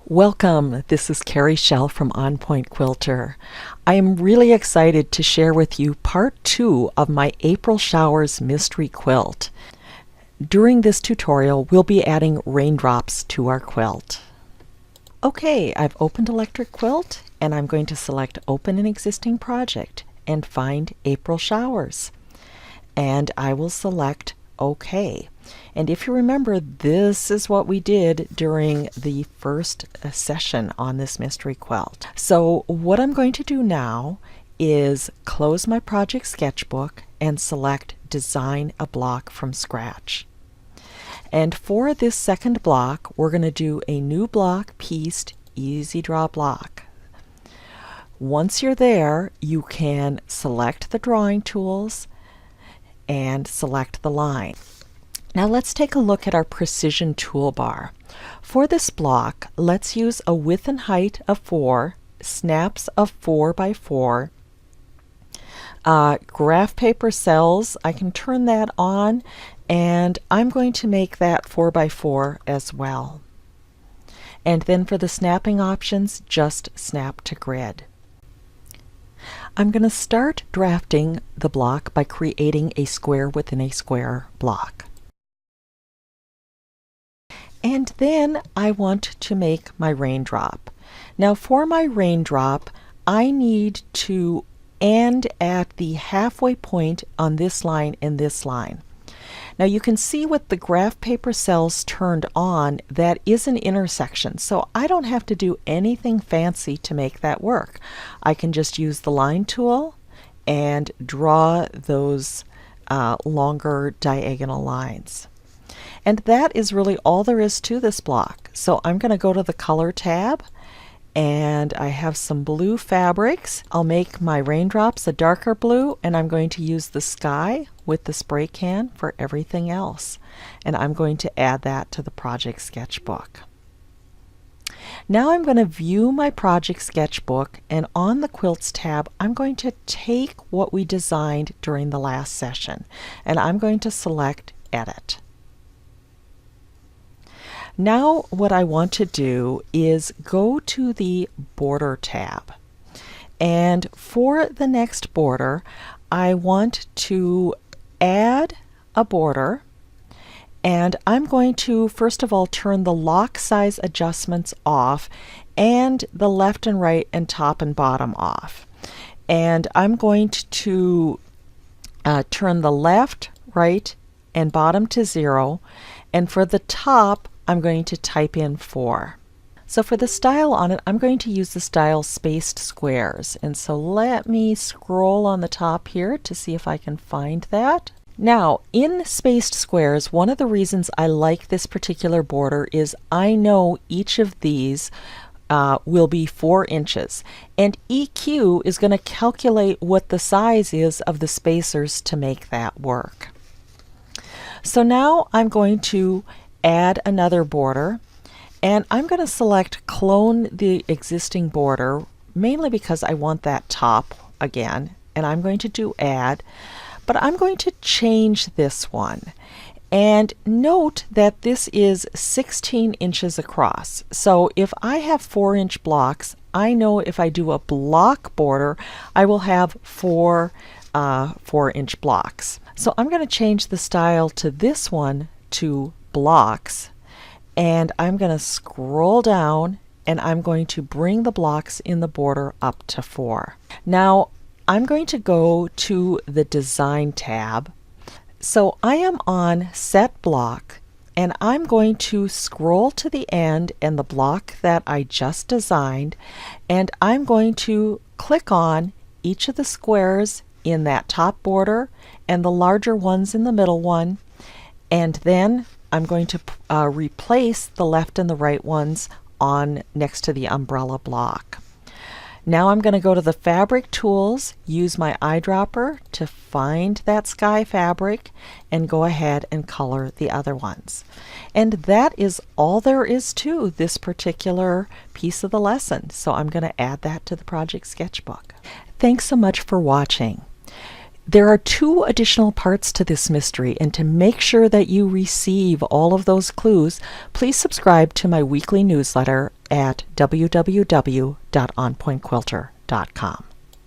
Welcome, this is Carrie Schell from On Point Quilter. I am really excited to share with you part 2 of my April Showers mystery quilt. During this tutorial, we'll be adding raindrops to our quilt. Okay, I've opened Electric Quilt and I'm going to select Open an Existing Project and find April Showers. And I will select OK. And if you remember, this is what we did during the first session on this mystery quilt. So what I'm going to do now is close my project sketchbook and select Design a Block from Scratch. And for this second block, we're going to do a new block pieced easy draw block. Once you're there, you can select the drawing tools and select the line. Now let's take a look at our precision toolbar. For this block, let's use a width and height of 4, snaps of 4 by 4, graph paper cells. I can turn that on, and I'm going to make that 4 by 4 as well. And then for the snapping options, just snap to grid. I'm going to start drafting the block by creating a square within a square block. And then I want to make my raindrop. Now for my raindrop, I need to end at the halfway point on this line and this line. Now you can see with the graph paper cells turned on, that is an intersection, so I don't have to do anything fancy to make that work. I can just use the line tool and draw those longer diagonal lines. And that is really all there is to this block. So I'm going to go to the Color tab, and I have some blue fabrics. I'll make my raindrops a darker blue, and I'm going to use the sky with the spray can for everything else. And I'm going to add that to the project sketchbook. Now I'm going to view my project sketchbook, and on the Quilts tab, I'm going to take what we designed during the last session, and I'm going to select Edit. Now what I want to do is go to the Border tab, and for the next border I want to add a border, and I'm going to first of all turn the lock size adjustments off and the left and right and top and bottom off. And I'm going to turn the left, right, and bottom to 0, and for the top I'm going to type in 4. So for the style on it, I'm going to use the style Spaced Squares. And so let me scroll on the top here to see if I can find that. Now, in Spaced Squares, one of the reasons I like this particular border is I know each of these will be 4 inches. And EQ is going to calculate what the size is of the spacers to make that work. So now I'm going to add another border, and I'm going to select Clone the existing border, mainly because I want that top again, and I'm going to do Add, but I'm going to change this one. And note that this is 16 inches across. So if I have 4-inch blocks, I know if I do a block border, I will have 4 4-inch blocks. So I'm going to change the style to this one to blocks, and I'm going to scroll down, and I'm going to bring the blocks in the border up to 4. Now I'm going to go to the Design tab. So I am on Set Block, and I'm going to scroll to the end and the block that I just designed, and I'm going to click on each of the squares in that top border and the larger ones in the middle one, and then I'm going to replace the left and the right ones on next to the umbrella block. Now I'm going to go to the fabric tools, use my eyedropper to find that sky fabric, and go ahead and color the other ones. And that is all there is to this particular piece of the lesson. So I'm going to add that to the project sketchbook. Thanks so much for watching. There are 2 additional parts to this mystery, and to make sure that you receive all of those clues, please subscribe to my weekly newsletter at www.onpointquilter.com.